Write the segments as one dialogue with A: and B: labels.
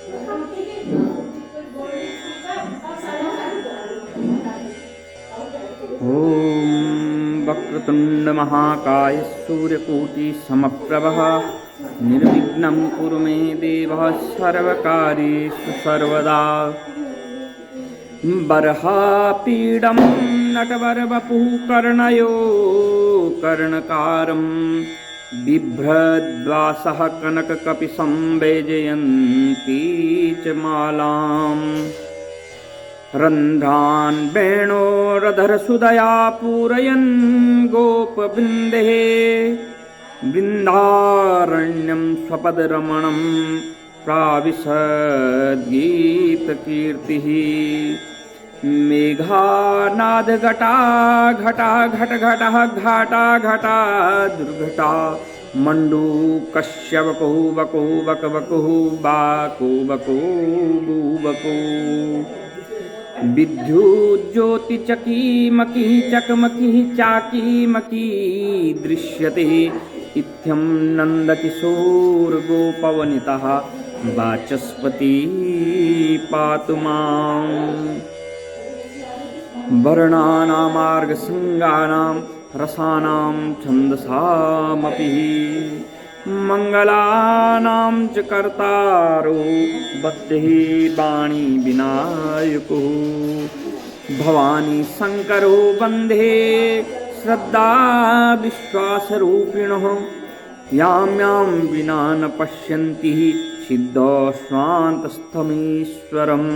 A: ओम वक्रतुंड महाकाय सूर्यकोटि समप्रभः निर्विघ्नं कुरु मे देव सर्वकार्येषु सर्वदा। बर्हापीडं नटवरवपुः कर्णयो कर्णकारं बिभ्रद्वासः कनककपिशं वैजयन्ती च मालाम्। रन्ध्रान् वेणोरधरसुदया पूरयन् गोपवृन्देः वृन्दारण्यं स्वपदरमणं प्राविशद्गीतकीर्तिः। मेघानादघटा घटा घटघटः घाटा घटा दुर्घटा मण्डूकस्य वकुः वकुः वकवकुः बाको बको बूबको। विद्युज्योतिचकीमकी चकमकी चाकीमकी दृश्यते इत्थं नन्दकिशोरगोपवनितः वाचस्पति पातु माम्। वर्णानां मार्गसङ्गानां रसानां छन्दसामपि मङ्गलानां च कर्तारो बद्धिः वाणी विनायको। भवानी शङ्करो वन्दे श्रद्धा विश्वासरूपिणः यां यां विना न पश्यन्ति सिद्धस्वान्तस्थमीश्वरम्।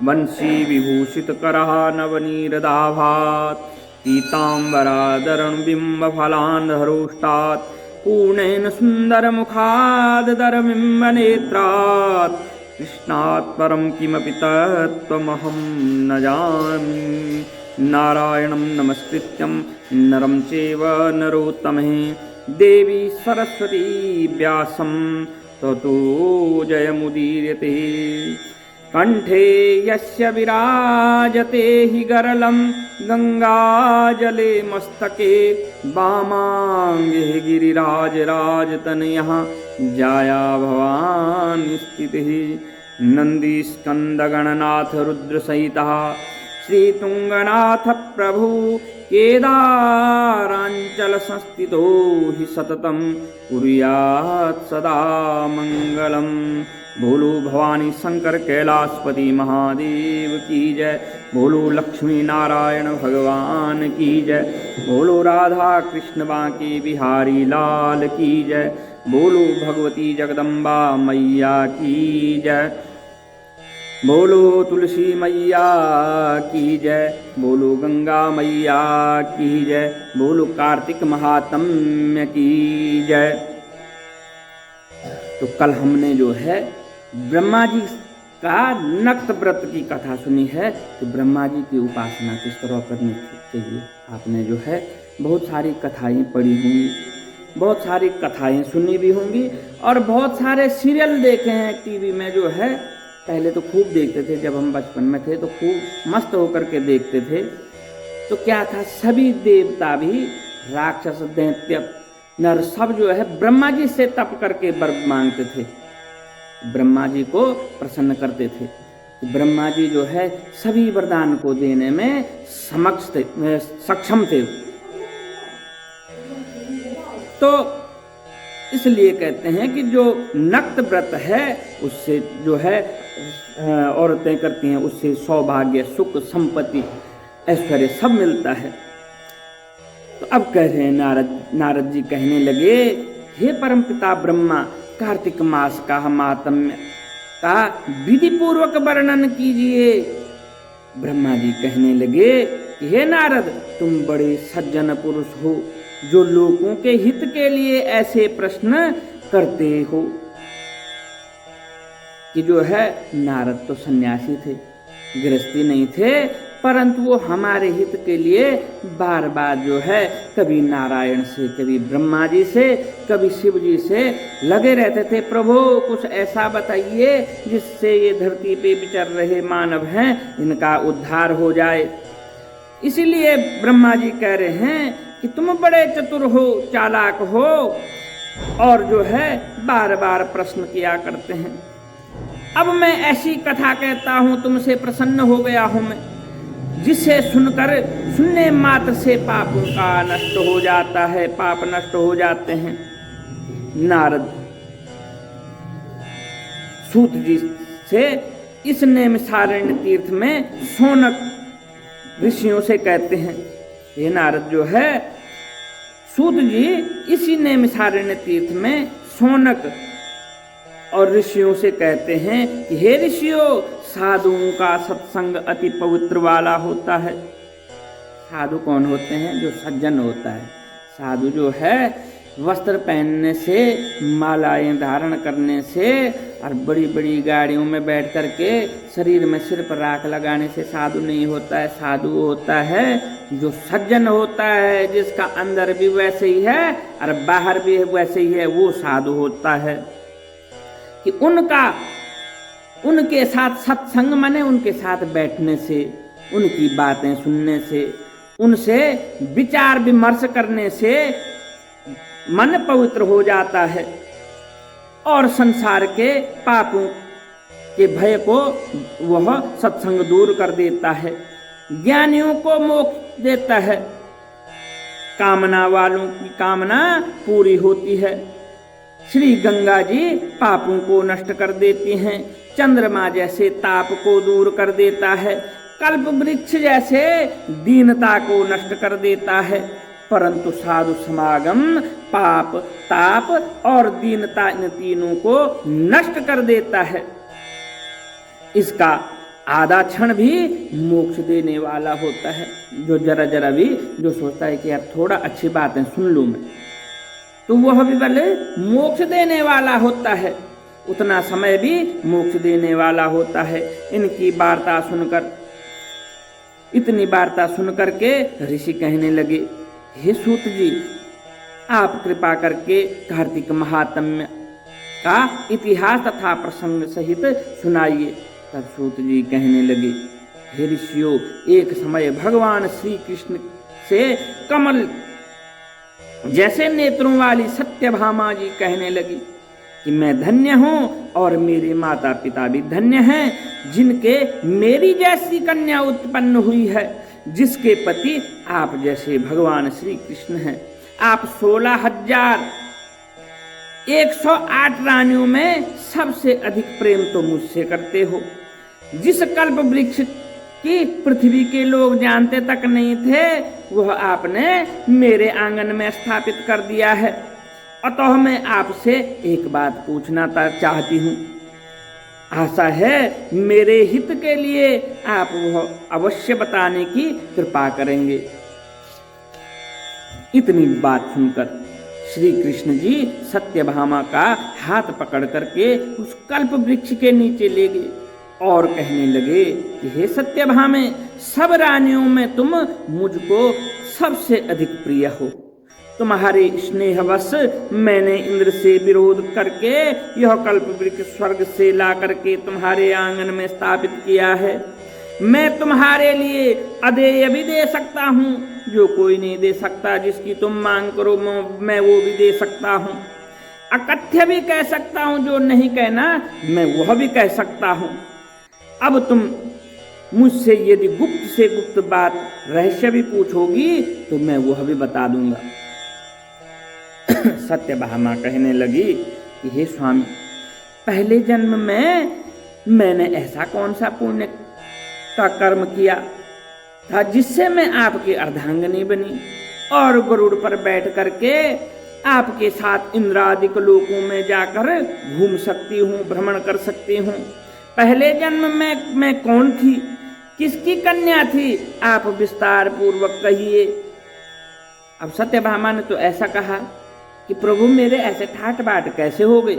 A: वंशी विभूषितकरः नवनीरदाभात् पीताम्बरादरणबिम्बफलान्धरोष्टात् पूर्णेन सुन्दरमुखादधरबिम्बनेत्रात् कृष्णात् परं किमपि तत्त्वमहं न जानामि। नारायणं नमस्कृत्यं नरं चैव नरोत्तमः देवी सरस्वती व्यासं ततो जयमुदीरते। कंठे यस्य विराजते हि गरलं गंगाजले मस्तके वामांगे गिरिराजराजतनयः जाया भवानी स्थितिः। नन्दीस्कन्दगणनाथ रुद्रसहितः श्रीतुङ्गनाथ प्रभु केदाराञ्चल संस्थितो हि सततं कुर्यात् सदा मङ्गलम्। बोलो भवानी शंकर कैलाशपति महादेव की जय। बोलो लक्ष्मी नारायण भगवान की जय। बोलो राधा कृष्ण बांके बिहारी लाल की जय। बोलो भगवती जगदम्बा मैया की जय। बोलो तुलसी मैया की जय। बोलो गंगा मैया की जय। बोलो कार्तिक महात्म्य की जय। तो कल हमने जो है ब्रह्मा जी का नक्त व्रत की कथा सुनी है कि ब्रह्मा जी की उपासना किस तरह करनी चाहिए। आपने जो है बहुत सारी कथाएं पढ़ी होंगी, बहुत सारी कथाएं सुनी भी होंगी और बहुत सारे सीरियल देखे हैं टीवी में जो है। पहले तो खूब देखते थे, जब हम बचपन में थे तो खूब मस्त होकर के देखते थे। तो क्या था, सभी देवता भी राक्षस दैत्य नर सब जो है ब्रह्मा जी से तप करके वर मांगते थे, ब्रह्मा जी को प्रसन्न करते थे। ब्रह्मा जी जो है सभी वरदान को देने में सक्षम थे। तो इसलिए कहते हैं कि जो नक्त व्रत है उससे जो है औरतें करती हैं, उससे सौभाग्य सुख संपत्ति ऐश्वर्य सब मिलता है। तो अब कह रहे हैं नारद जी कहने लगे, हे परमपिता ब्रह्मा, कार्तिक मास का महात्म्य का विधि पूर्वक वर्णन कीजिए। ब्रह्मा जी कहने लगे कि हे नारद, तुम बड़े सज्जन पुरुष हो जो लोगों के हित के लिए ऐसे प्रश्न करते हो। कि जो है नारद तो सन्यासी थे, गृहस्थी नहीं थे, परंतु वो हमारे हित के लिए बार बार जो है कभी नारायण से, कभी ब्रह्मा जी से, कभी शिव जी से लगे रहते थे। प्रभु कुछ ऐसा बताइए जिससे ये धरती पे विचर रहे मानव हैं इनका उद्धार हो जाए। इसीलिए ब्रह्मा जी कह रहे हैं कि तुम बड़े चतुर हो, चालाक हो और जो है बार बार प्रश्न किया करते हैं। अब मैं ऐसी कथा कहता हूं, तुमसे प्रसन्न हो गया हूं मैं, जिसे सुनकर सुनने मात्र से पापों का नष्ट हो जाता है, पाप नष्ट हो जाते हैं। नारद सूत जी से इस नैमिषारण्य तीर्थ में शौनक ऋषियों से कहते हैं, ये नारद जो है सूत जी इसी नैमिषारण्य तीर्थ में शौनक और ऋषियों से कहते हैं कि हे ऋषियों, साधुओं का सत्संग अति पवित्र वाला होता है। साधु कौन होते हैं? जो सज्जन होता है। साधु जो है वस्त्र पहनने से, मालाएं धारण करने से और बड़ी बड़ी गाड़ियों में बैठ करके शरीर में सिर पर राख लगाने से साधु नहीं होता है। साधु होता है जो सज्जन होता है, जिसका अंदर भी वैसे ही है और बाहर भी वैसे ही है, वो साधु होता है। कि उनके साथ सत्संग माने उनके साथ बैठने से, उनकी बातें सुनने से, उनसे विचार विमर्श करने से मन पवित्र हो जाता है और संसार के पापों के भय को वह सत्संग दूर कर देता है, ज्ञानियों को मोक्ष देता है, कामना वालों की कामना पूरी होती है। श्री गंगा जी पापों को नष्ट कर देती हैं, चंद्रमा जैसे ताप को दूर कर देता है, कल्प वृक्ष जैसे दीनता को नष्ट कर देता है। परंतु साधु समागम पाप, ताप और दीनता इन तीनों को नष्ट कर देता है। इसका आधा क्षण भी मोक्ष देने वाला होता है। जो जरा जरा भी जो सोचता है कि यार थोड़ा अच्छी बातें सुन लूं मैं, तो वह भी भले मोक्ष देने वाला होता है, उतना समय भी मोक्ष देने वाला होता है। इनकी वार्ता सुनकर, इतनी वार्ता सुनकर के ऋषि कहने लगे, हे सूत जी, आप कृपा करके कार्तिक महात्म्य का इतिहास तथा प्रसंग सहित सुनाइए। तब सूत जी कहने लगे, हे ऋषियों, एक समय भगवान श्री कृष्ण से कमल जैसे नेत्रों वाली सत्यभामा जी कहने लगी कि मैं धन्य हूं और मेरे माता पिता भी धन्य हैं, जिनके मेरी जैसी कन्या उत्पन्न हुई है, जिसके पति आप जैसे भगवान श्री कृष्ण हैं। आप 16,108 रानियों में सबसे अधिक प्रेम तो मुझसे करते हो। जिस कल्प वृक्ष की पृथ्वी के लोग जानते तक नहीं थे, वह आपने मेरे आंगन में स्थापित कर दिया है। अतः मैं आपसे एक बात पूछना चाहती हूँ, आशा है मेरे हित के लिए आप वह अवश्य बताने की कृपा करेंगे। इतनी बात सुनकर श्री कृष्ण जी सत्यभामा का हाथ पकड़ करके उस कल्प वृक्ष के नीचे ले गए और कहने लगे कि हे सत्यभामे, सब रानियों में तुम मुझको सबसे अधिक प्रिय हो। तुम्हारे स्नेहवश मैंने इंद्र से विरोध करके यह कल्प वृक्ष स्वर्ग से ला करके तुम्हारे आंगन में स्थापित किया है। मैं तुम्हारे लिए अदेय भी दे सकता हूँ, जो कोई नहीं दे सकता। जिसकी तुम मांग करो मैं वो भी दे सकता हूँ। अकथ्य भी कह सकता हूँ, जो नहीं कहना मैं वह भी कह सकता हूँ। अब तुम मुझसे यदि गुप्त से गुप्त बात रहस्य भी पूछोगी तो मैं वह भी बता दूंगा। सत्यभामा कहने लगी कि हे स्वामी, पहले जन्म में मैंने ऐसा कौन सा पुण्य का कर्म किया था जिससे मैं आपकी अर्धांगिनी बनी और गरुड़ पर बैठ करके आपके साथ इंद्रादिक लोकों में जाकर घूम सकती हूँ, भ्रमण कर सकती हूँ। पहले जन्म में मैं कौन थी, किसकी कन्या थी, आप विस्तार पूर्वक कहिए। अब सत्यभामा ने तो ऐसा कहा कि प्रभु मेरे ऐसे ठाट बाट कैसे हो गए।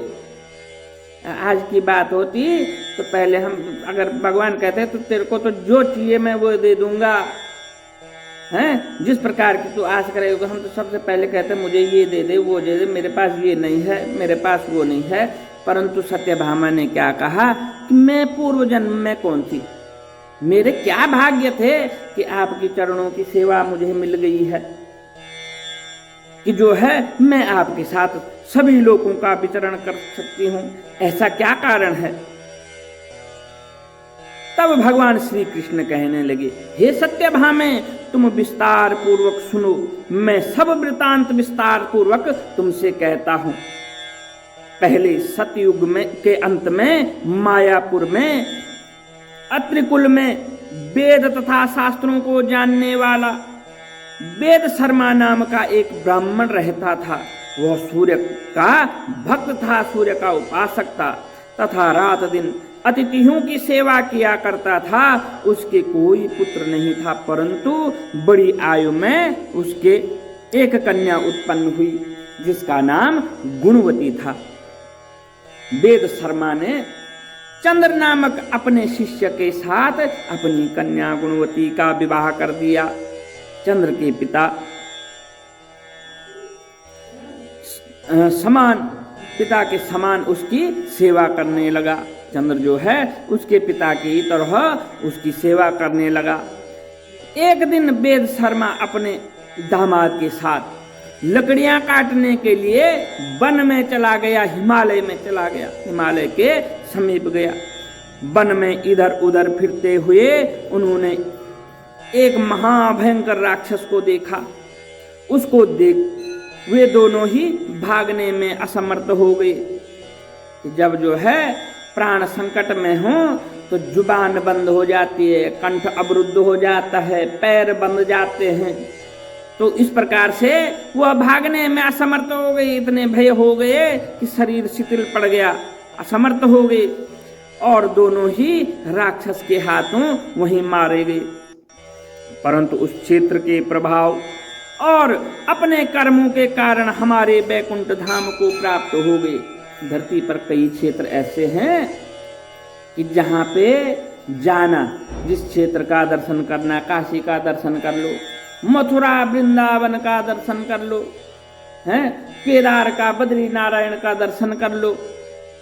A: आज की बात होती तो पहले हम अगर भगवान कहते तो तेरे को तो जो चाहिए मैं वो दे दूंगा, हैं, जिस प्रकार की तू आस करेगा। हम तो सबसे पहले कहते मुझे ये दे दे, वो दे दे, मेरे पास ये नहीं है, मेरे पास वो नहीं है। परंतु सत्यभामा ने क्या कहा कि मैं पूर्व जन्म में कौन थी, मेरे क्या भाग्य थे कि आपकी चरणों की सेवा मुझे मिल गई है, कि जो है मैं आपके साथ सभी लोगों का विचरण कर सकती हूँ। ऐसा क्या कारण है। तब भगवान श्री कृष्ण कहने लगे, हे सत्यभामे, तुम विस्तार पूर्वक सुनो, मैं सब वृतांत विस्तार पूर्वक तुमसे कहता हूं। पहले सतयुग में के अंत में मायापुर में अत्रिकुल में वेद तथा शास्त्रों को जानने वाला वेद शर्मा नाम का एक ब्राह्मण रहता था। वह सूर्य का भक्त था, सूर्य का उपासक था तथा रात दिन अतिथियों की सेवा किया करता था। उसके कोई पुत्र नहीं था, परंतु बड़ी आयु में उसके एक कन्या उत्पन्न हुई जिसका नाम गुणवती था। वेद शर्मा ने चंद्र नामक अपने शिष्य के साथ अपनी कन्या गुणवती का विवाह कर दिया। चंद्र के पिता पिता के समान उसकी सेवा करने लगा। चंद्र जो है उसके पिता की तरह उसकी सेवा करने लगा। एक दिन वेद शर्मा अपने दामाद के साथ लकड़ियां काटने के लिए वन में चला गया, हिमालय में चला गया, हिमालय के समीप गया। वन में इधर उधर फिरते हुए उन्होंने एक महाभयंकर राक्षस को देखा। उसको देख वे दोनों ही भागने में असमर्थ हो गए। जब जो है प्राण संकट में हो तो जुबान बंद हो जाती है, कंठ अवरुद्ध हो जाता है, पैर बंद जाते हैं। तो इस प्रकार से वह भागने में असमर्थ हो गए, इतने भय हो गए कि शरीर शिथिल पड़ गया, असमर्थ हो गए और दोनों ही राक्षस के हाथों वहीं मारे गए। परंतु उस क्षेत्र के प्रभाव और अपने कर्मों के कारण हमारे बैकुंठ धाम को प्राप्त हो गए। धरती पर कई क्षेत्र ऐसे हैं कि जहाँ पे जाना, जिस क्षेत्र का दर्शन करना, काशी का दर्शन कर लो, मथुरा वृंदावन का दर्शन कर लो, हैं केदार का, बद्री नारायण का दर्शन कर लो,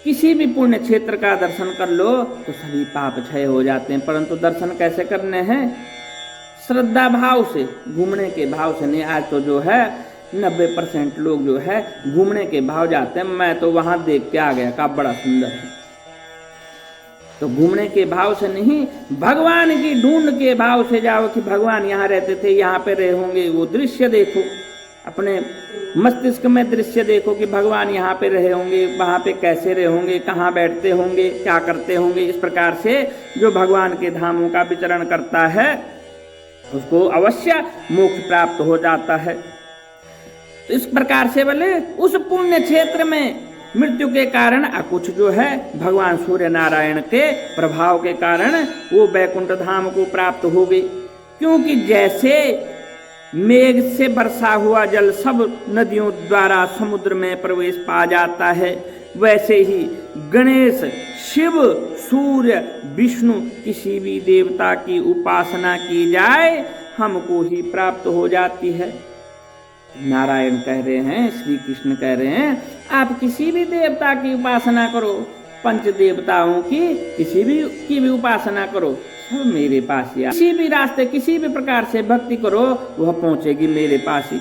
A: किसी भी पुण्य क्षेत्र का दर्शन कर लो तो सभी पाप क्षय हो जाते हैं। परंतु दर्शन कैसे करने हैं? श्रद्धा भाव से, घूमने के भाव से नहीं। आज तो जो है 90% लोग जो है घूमने के भाव जाते हैं। मैं तो वहां देख के आ गया का बड़ा सुंदर है, तो घूमने के भाव से नहीं, भगवान की ढूंढ के भाव से जाओ कि भगवान यहाँ रहते थे, यहाँ पे रहे होंगे। वो दृश्य देखो, अपने मस्तिष्क में दृश्य देखो कि भगवान यहाँ पे रहे होंगे, वहाँ पे कैसे रहे होंगे, कहाँ बैठते होंगे, क्या करते होंगे। इस प्रकार से जो भगवान के धामों का विचरण करता है उसको अवश्य मोक्ष प्राप्त हो जाता है। तो इस प्रकार से बोले उस पुण्य क्षेत्र में मृत्यु के कारण कुछ जो है भगवान सूर्य नारायण के प्रभाव के कारण वो बैकुंठ धाम को प्राप्त हो गई। क्योंकि जैसे मेघ से बरसा हुआ जल सब नदियों द्वारा समुद्र में प्रवेश पा जाता है, वैसे ही गणेश, शिव, सूर्य, विष्णु किसी भी देवता की उपासना की जाए हमको ही प्राप्त हो जाती है। नारायण कह रहे हैं, श्री कृष्ण कह रहे हैं, आप किसी भी देवता की उपासना करो, पंच देवताओं की किसी भी की भी उपासना करो, सब मेरे पास ही। किसी भी रास्ते, किसी भी प्रकार से भक्ति करो, वह पहुंचेगी मेरे पास ही।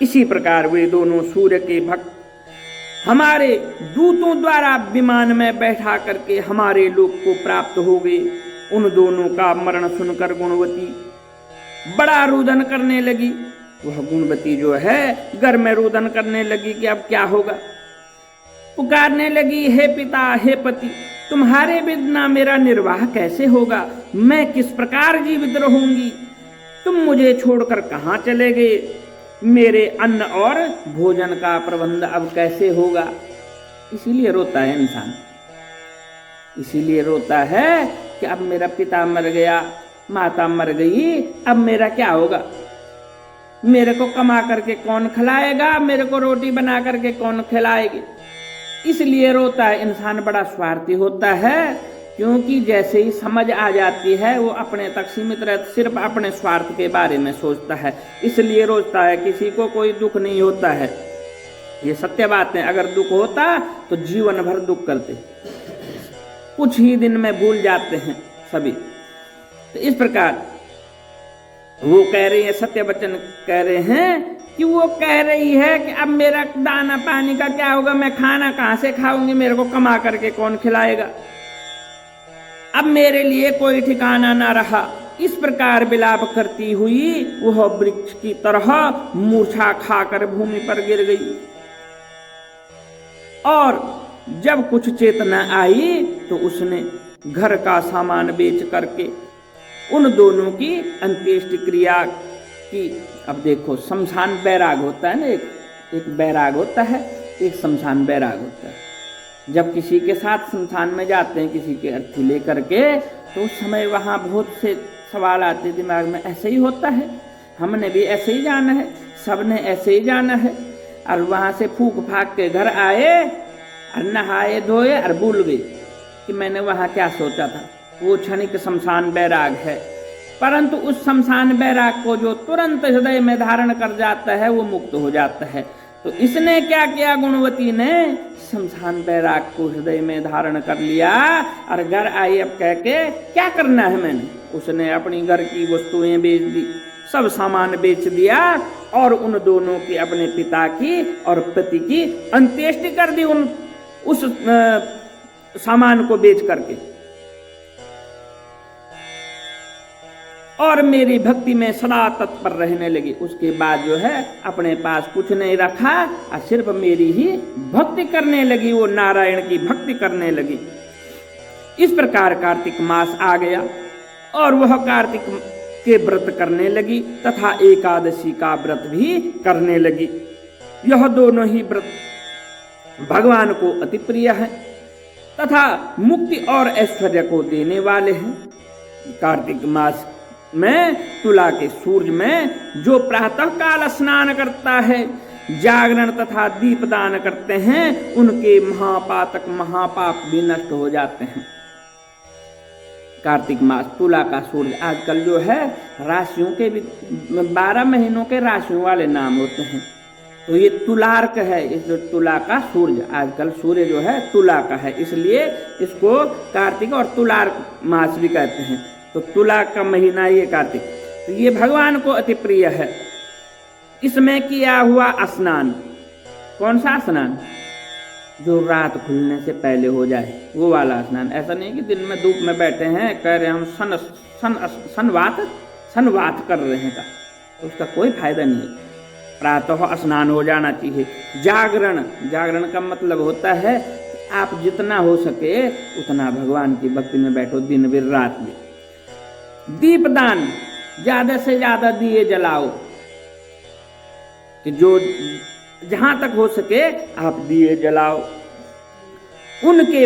A: इसी प्रकार वे दोनों सूर्य के भक्त हमारे दूतों द्वारा विमान में बैठा करके हमारे लोक को प्राप्त हो गए। उन दोनों का मरण सुनकर गुणवती बड़ा रुदन करने लगी। वह गुणवती जो है घर में रुदन करने लगी कि अब क्या होगा। पुकारने लगी, हे पिता, हे पति, तुम्हारे बिना मेरा निर्वाह कैसे होगा? मैं किस प्रकार जीवित रहूंगी? तुम मुझे छोड़कर कहाँ चले गए? मेरे अन्न और भोजन का प्रबंध अब कैसे होगा? इसीलिए रोता है इंसान, इसीलिए रोता है कि अब मेरा पिता मर गया, माता मर गई, अब मेरा क्या होगा? मेरे को कमा करके कौन खिलाएगा? मेरे को रोटी बना करके कौन खिलाएगी? इसलिए रोता है। इंसान बड़ा स्वार्थी होता है, क्योंकि जैसे ही समझ आ जाती है वो अपने तक सीमित रहता, सिर्फ अपने स्वार्थ के बारे में सोचता है, इसलिए रोता है। किसी को कोई दुख नहीं होता है, ये सत्य बात है। अगर दुख होता तो जीवन भर दुख करते, कुछ ही दिन में भूल जाते हैं सभी। तो इस प्रकार वो कह रही है, सत्य वचन कह रहे हैं कि वो कह रही है कि अब मेरा दाना पानी का क्या होगा? मैं खाना कहाँ से खाऊंगी? मेरे को कमा करके कौन खिलाएगा? अब मेरे लिए कोई ठिकाना ना रहा। इस प्रकार विलाप करती हुई वह वृक्ष की तरह मूर्छा खाकर भूमि पर गिर गई। और जब कुछ चेतना आई तो उसने घर का सामान बेच करके उन दोनों की अंत्येष्टि क्रिया की। अब देखो, शमशान बैराग होता है ना, एक बैराग होता है, एक शमशान बैराग होता है। जब किसी के साथ शमशान में जाते हैं किसी के अर्थी लेकर के, तो उस समय वहाँ बहुत से सवाल आते दिमाग में, ऐसे ही होता है, हमने भी ऐसे ही जाना है, सबने ऐसे ही जाना है। और वहाँ से फूक फाक के घर आए और नहाए धोए और भूल गए कि मैंने वहाँ क्या सोचा था। वो क्षणिक शमशान बैराग है। परंतु उस शमशान बैराग को जो तुरंत हृदय में धारण कर जाता है वो मुक्त हो जाता है। तो इसने क्या किया, गुणवती ने शमशान बैराग को हृदय में धारण कर लिया और घर आई अब कह के क्या करना है मैंने। उसने अपनी घर की वस्तुएं बेच दी, सब सामान बेच दिया और उन दोनों की, अपने पिता की और पति की अंत्येष्टि कर दी उस सामान को बेच करके। और मेरी भक्ति में सदा तत्पर रहने लगी। उसके बाद जो है अपने पास कुछ नहीं रखा और सिर्फ मेरी ही भक्ति करने लगी, वो नारायण की भक्ति करने लगी। इस प्रकार कार्तिक मास आ गया और वह कार्तिक के व्रत करने लगी तथा एकादशी का व्रत भी करने लगी। यह दोनों ही व्रत भगवान को अति प्रिय है तथा मुक्ति और ऐश्वर्य को देने वाले हैं। कार्तिक मास में तुला के सूर्य में जो प्रातः काल स्नान करता है, जागरण तथा दीपदान करते हैं, उनके महापातक महापाप भी नष्ट हो जाते हैं। कार्तिक मास, तुला का सूर्य, आजकल जो है राशियों के भी 12 महीनों के राशियों वाले नाम होते हैं। तो ये तुलार्क है, इस तुला का सूर्य, आजकल सूर्य जो है तुला का है, इसलिए इसको कार्तिक और तुलार्क मास भी कहते हैं। तो तुला का महीना ये कार्तिक, तो ये भगवान को अति प्रिय है। इसमें किया हुआ स्नान, कौन सा स्नान? जो रात खुलने से पहले हो जाए वो वाला स्नान। ऐसा नहीं कि दिन में धूप में बैठे हैं कह रहे हम सनवात कर रहे हैं का, तो उसका कोई फायदा नहीं है। प्रातः स्नान हो जाना चाहिए। जागरण का मतलब होता है आप जितना हो सके उतना भगवान की भक्ति में बैठो, दिन भी रात भी। दीपदान, ज्यादा से ज्यादा दिए जलाओ, कि जो जहां तक हो सके आप दिए जलाओ। उनके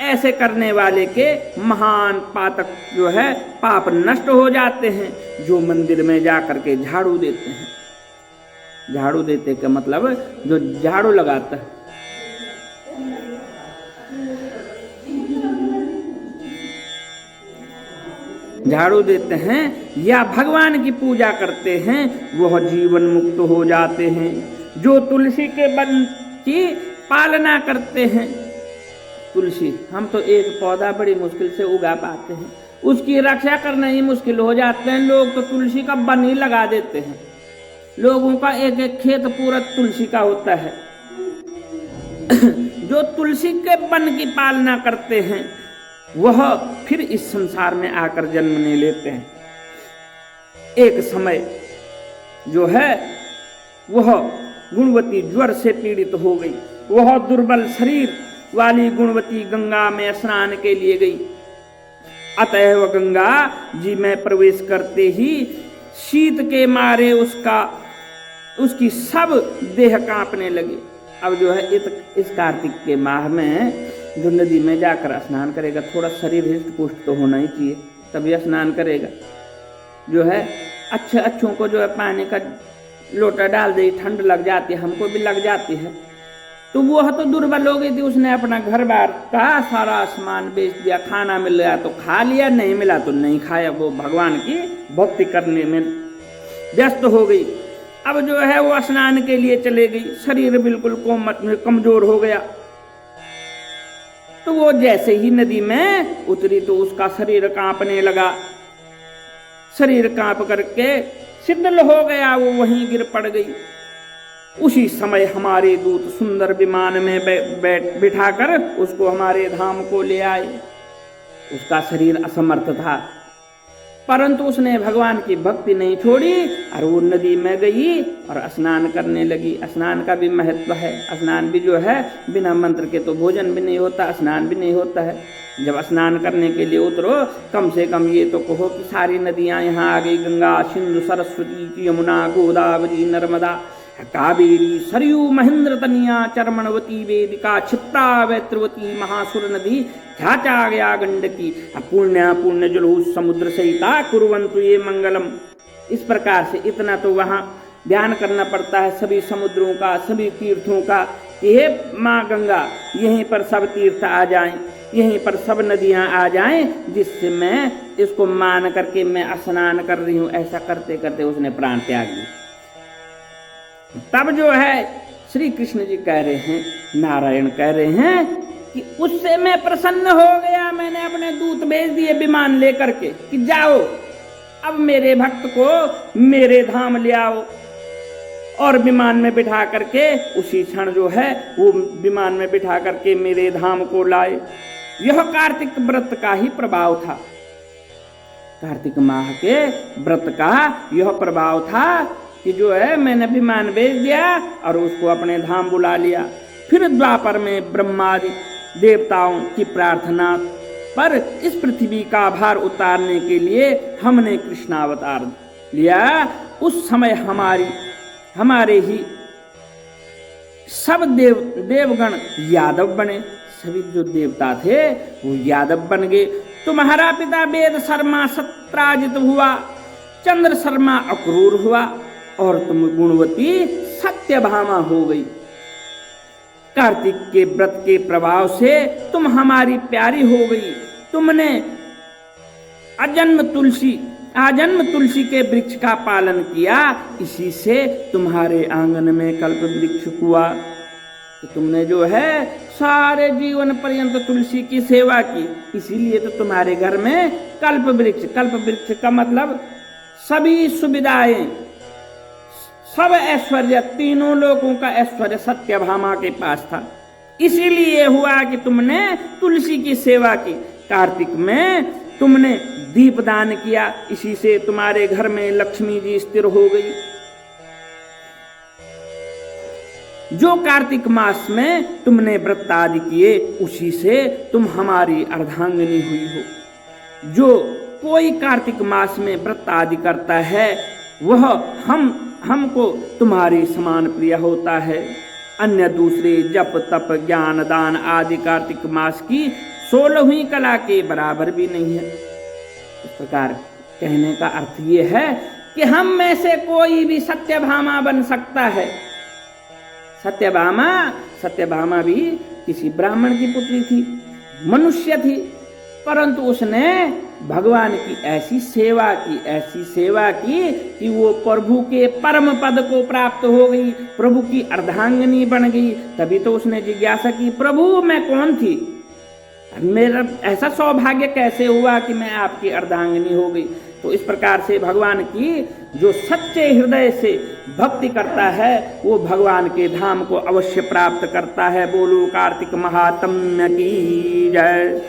A: ऐसे करने वाले के महान पातक जो है पाप नष्ट हो जाते हैं। जो मंदिर में जाकर के झाड़ू देते हैं, झाड़ू देते का मतलब जो झाड़ू लगाता है, झाड़ू देते हैं या भगवान की पूजा करते हैं, वह जीवन मुक्त हो जाते हैं। जो तुलसी के वन की पालना करते हैं, तुलसी, हम तो एक पौधा बड़ी मुश्किल से उगा पाते हैं, उसकी रक्षा करना ही मुश्किल हो जाते हैं। लोग तो तुलसी का वन ही लगा देते हैं। लोगों का एक एक खेत पूरा तुलसी का होता है। जो तुलसी के वन की पालना करते हैं वह फिर इस संसार में आकर जन्म नहीं लेते हैं। एक समय जो है वह गुणवती ज्वर से पीड़ित हो गई। वह दुर्बल शरीर वाली गुणवती गंगा में स्नान के लिए गई। अतएव गंगा जी में प्रवेश करते ही शीत के मारे उसकी सब देह कांपने लगे। अब जो है इस कार्तिक के माह में जो नदी में जाकर स्नान करेगा, थोड़ा शरीर हृष्ट पुष्ट तो होना ही चाहिए, तभी स्नान करेगा। जो है अच्छों को जो है पानी का लोटा डाल दे, ठंड लग जाती है, हमको भी लग जाती है। तो वह तो दुर्बल हो गई थी, उसने अपना घर बार का सारा सामान बेच दिया। खाना मिल गया तो खा लिया, नहीं मिला तो नहीं खाया। वो भगवान की भक्ति करने में व्यस्त हो गई। अब जो है वो स्नान के लिए चले गई, शरीर बिल्कुल कमजोर हो गया। तो वो जैसे ही नदी में उतरी तो उसका शरीर कांपने लगा। शरीर कांप करके शीतल हो गया, वो वहीं गिर पड़ गई। उसी समय हमारे दूत सुंदर विमान में बिठाकर उसको हमारे धाम को ले आए। उसका शरीर असमर्थ था, परंतु उसने भगवान की भक्ति नहीं छोड़ी और वो नदी में गई और स्नान करने लगी। स्नान का भी महत्व है। स्नान भी जो है बिना मंत्र के तो भोजन भी नहीं होता, स्नान भी नहीं होता है। जब स्नान करने के लिए उतरो, कम से कम ये तो कहो कि सारी नदियां यहाँ आ गई, गंगा, सिंधु, सरस्वती, यमुना, गोदावरी, नर्मदा, कावेरी, सरयू, महेंद्र तनिया, चरमणवती, वेदिका, क्षिप्रा, वैत्रवती, महासुर नदी, ध्याचा गया गंडकी, पुण्य पुण्य जलो समुद्र सहिता कुर्वन्तु ये मंगलम। इस प्रकार से इतना तो वहाँ ध्यान करना पड़ता है सभी समुद्रों का, सभी तीर्थों का, कि हे माँ गंगा, यहीं पर सब तीर्थ आ जाएं, यहीं पर सब नदियां आ जाएं, जिससे मैं इसको मान करके मैं स्नान कर रही हूँ। ऐसा करते करते उसने प्राण त्याग दिया। तब जो है श्री कृष्ण जी कह रहे हैं, नारायण कह रहे हैं कि उससे मैं प्रसन्न हो गया। मैंने अपने दूत भेज दिए विमान लेकर के कि जाओ अब मेरे भक्त को मेरे धाम ले आओ, और विमान में बिठा करके उसी क्षण जो है वो विमान में बिठा करके मेरे धाम को लाए। यह कार्तिक व्रत का ही प्रभाव था। कार्तिक माह के व्रत का यह प्रभाव था कि जो है मैंने विमान भेज दिया और उसको अपने धाम बुला लिया। फिर द्वापर में ब्रह्मादि देवताओं की प्रार्थना पर इस पृथ्वी का भार उतारने के लिए हमने कृष्णावतार लिया। उस समय हमारे ही सब देवगण यादव बने। सभी जो देवता थे वो यादव बन गए। तुम्हारा पिता वेद शर्मा सत्राजित हुआ, चंद्र शर्मा अक्रूर हुआ, और तुम गुणवती सत्यभामा हो गई। कार्तिक के व्रत के प्रभाव से तुम हमारी प्यारी हो गई। तुमने आजन्म तुलसी के वृक्ष का पालन किया, इसी से तुम्हारे आंगन में कल्प वृक्ष हुआ। तो तुमने जो है सारे जीवन पर्यंत तुलसी की सेवा की, इसीलिए तो तुम्हारे घर में कल्प वृक्ष का मतलब सभी सुविधाएं, सब ऐश्वर्य, तीनों लोगों का ऐश्वर्य सत्यभामा के पास था। इसीलिए हुआ कि तुमने तुलसी की सेवा की। कार्तिक में तुमने दीपदान किया, इसी से तुम्हारे घर में लक्ष्मी जी स्थिर हो गई। जो कार्तिक मास में तुमने व्रत आदि किए, उसी से तुम हमारी अर्धांगिनी हुई हो। जो कोई कार्तिक मास में व्रत आदि करता है वह हमको तुम्हारी समान प्रिय होता है। अन्य दूसरे जप तप ज्ञान दान आदि कार्तिक मास की 16वीं कला के बराबर भी नहीं है। इस प्रकार कहने का अर्थ ये है कि हम में से कोई भी सत्यभामा बन सकता है। सत्यभामा भी किसी ब्राह्मण की पुत्री थी, मनुष्य थी, परंतु उसने भगवान की ऐसी सेवा की कि वो प्रभु के परम पद को प्राप्त हो गई, प्रभु की अर्धांगिनी बन गई। तभी तो उसने जिज्ञासा की, प्रभु मैं कौन थी, मेरा ऐसा सौभाग्य कैसे हुआ कि मैं आपकी अर्धांगिनी हो गई। तो इस प्रकार से भगवान की जो सच्चे हृदय से भक्ति करता है वो भगवान के धाम को अवश्य प्राप्त करता है। बोलो कार्तिक महात्म्य की जय।